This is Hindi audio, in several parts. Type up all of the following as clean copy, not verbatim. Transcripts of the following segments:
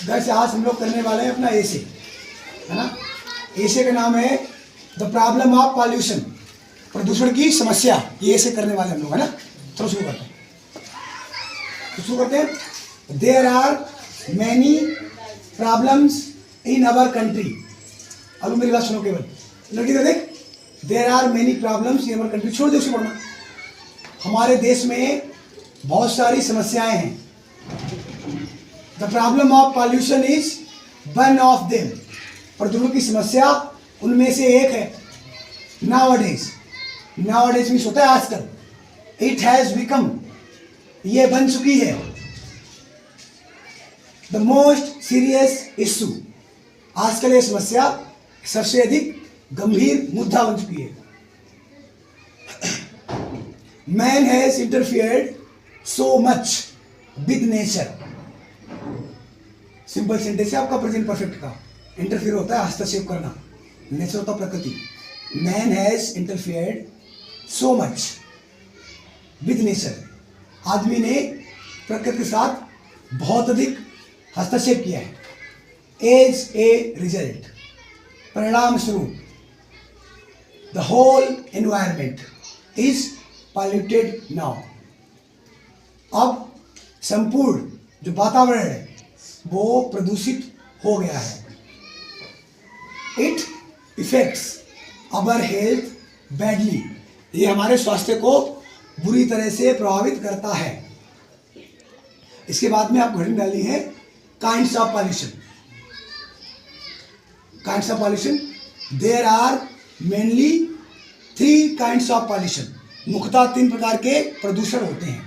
वैसे आज हम लोग करने वाले हैं अपना एसे, है ना। एसे का नाम है द प्रॉब्लम ऑफ पॉल्यूशन, प्रदूषण की समस्या। ये एसे करने वाले हम लोग, है ना। चलो शुरू करते हैं। There are many problems in our country. अब मेरी बात सुनो केवल, लड़की तो देख। There are many problems in our country, छोड़ दो उसे पढ़ना। हमारे देश में बहुत सारी समस्याएं हैं। The problem of pollution is one of them, प्रदूषण की समस्या उनमें से एक है। नाउअडेज, नाउअडेज मीन्स होता है आजकल। इट हैज बिकम, ये बन चुकी है। द मोस्ट सीरियस इशू, आजकल ये समस्या सबसे अधिक गंभीर मुद्दा बन चुकी है। Man has interfered so much with nature, simple sentence है आपका प्रेजेंट परफेक्ट का। इंटरफियर होता है हस्तक्षेप करना, नेचर होता है प्रकृति। Man has interfered so much with nature, आदमी ने प्रकृति के साथ बहुत अधिक हस्तक्षेप किया है। एज ए रिजल्ट, परिणाम स्वरूप, the whole environment is polluted now, अब संपूर्ण जो वातावरण है वो प्रदूषित हो गया है। It effects our health badly, ये हमारे स्वास्थ्य को बुरी तरह से प्रभावित करता है। इसके बाद में आपको हेडिंग डालनी है kinds of pollution. Kinds of pollution, there are mainly 3 kinds of pollution, मुख्यतः 3 प्रकार के प्रदूषण होते हैं।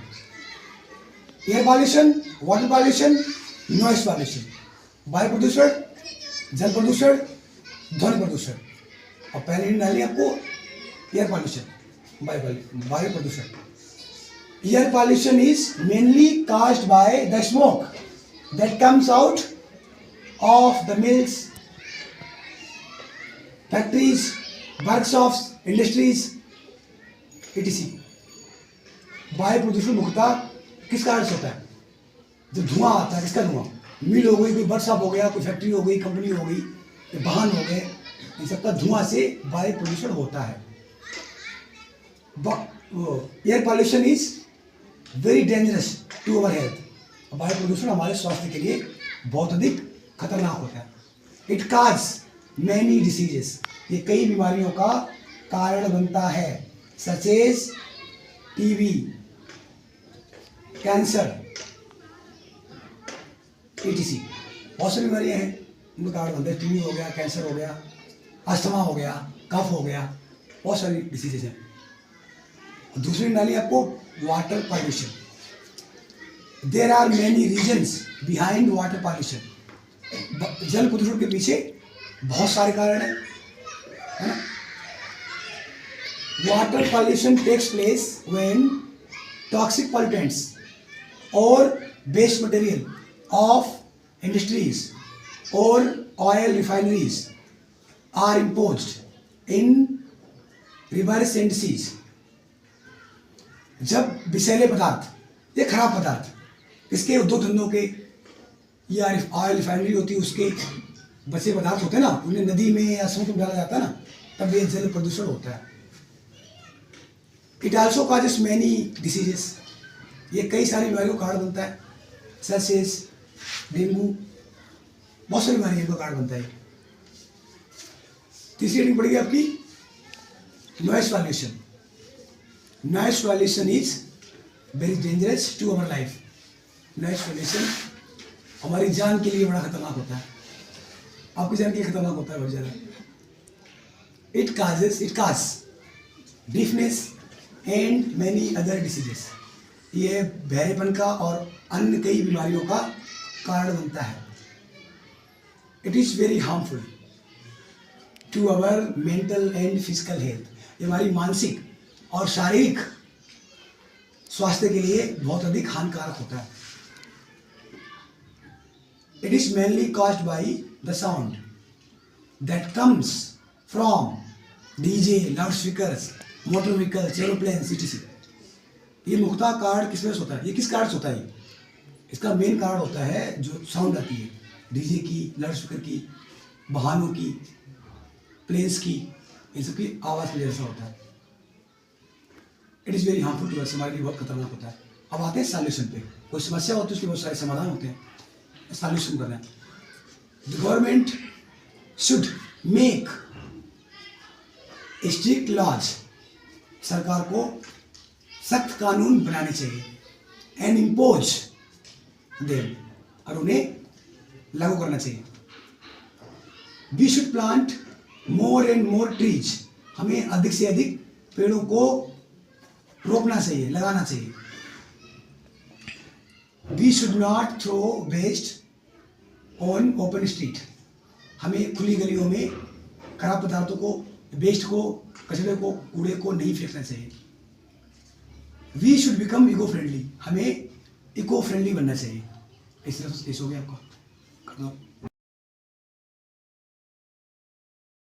Air pollution, water pollution, noise pollution. वायु प्रदूषण, जल प्रदूषण, ध्वनि प्रदूषण। और पहले ही डाली आपको एयर पॉल्यूशन, वायु प्रदूषण। Air pollution is mainly caused by the smoke that comes out of the mills, factories, workshops, industries, etc. वायु प्रदूषण मुख्यतः किस कारण से होता है? जो धुआं आता है, किसका धुआं? मिल हो गई, कोई वर्कशॉप हो गया, कोई फैक्ट्री हो गई, कंपनी हो गई, वाहन हो गए, इन सबका धुआं से वायु प्रदूषण होता है। Air pollution is very dangerous to our health, वायु प्रदूषण हमारे स्वास्थ्य के लिए बहुत अधिक खतरनाक होता है। इट काज मैनी डिसीजेस, ये कई बीमारियों का कारण बनता है, such as TB, cancer, etc. बहुत सारी बीमारियां हैं उनका कारण बनता है। टीबी हो गया, कैंसर हो गया, अस्थमा हो गया, कफ हो गया, बहुत सारी डिसीजेज हैं। दूसरी डाली आपको water pollution. There are many reasons behind water pollution, जल प्रदूषण के पीछे बहुत सारे कारण हैं, है ना। Water pollution takes place when toxic pollutants और वेस्ट मटेरियल ऑफ इंडस्ट्रीज और oil refineries are imposed in rivers and seas, जब विषैले पदार्थ, ये खराब पदार्थ इसके उद्योग धंधों के या ऑयल रिफाइनरी होती है उसके बचे पदार्थ होते हैं ना, उन्हें नदी में या समुद्र में डाला जाता है ना, तब ये जल प्रदूषण होता है। It also causes many diseases, ये कई सारी बीमारियों का कारण बनता है, सच एज डेंगू, बहुत सारी बीमारियों का कारण बनता है। तीसरी हेडिंग पड़ेगी आपकी noise pollution. Noise pollution is very dangerous to our life, noise pollution हमारी जान के लिए बड़ा खतरनाक होता है, आपकी जान के लिए खतरनाक होता है बहुत ज़्यादा। It cause deafness and many other diseases, ये बहरेपन का और अन्य कई बीमारियों का कारण बनता है। It is very harmful to our mental and physical health, ये हमारी मानसिक और शारीरिक स्वास्थ्य के लिए बहुत अधिक हानिकारक होता है। It is mainly caused by the sound that comes from DJ, loud speakers, motor vehicles, aeroplanes, etc. ये मुख्यतः कारण किस वजह से होता है? ये किस कारण से होता है? इसका मेन कारण होता है जो साउंड आती है, डीजे की, लाउड स्पीकर की, वाहनों की, प्लेन्स की, इन सब की आवाज़ की वजह से होता है। It is very harmful to us, हमारे लिए बहुत खतरनाक होता है। अब आते हैं सॉल्यूशन पे। कोई समस्या होती है उसके बहुत सारे समाधान होते हैं। सॉल्यूशन करना है, the government should make strict laws, सरकार को सख्त कानून बनाने चाहिए, एंड इम्पोज देम, और उन्हें लागू करना चाहिए। We should plant more and more trees, हमें अधिक से अधिक पेड़ों को रोपना चाहिए, लगाना चाहिए। We should not throw waste on open street, हमें खुली गलियों में खराब पदार्थों को, वेस्ट को, कचरे को, कूड़े को नहीं फेंकना चाहिए। We should become eco friendly, हमें इको फ्रेंडली बनना चाहिए। इस तरह से हो गया आपका कर दो।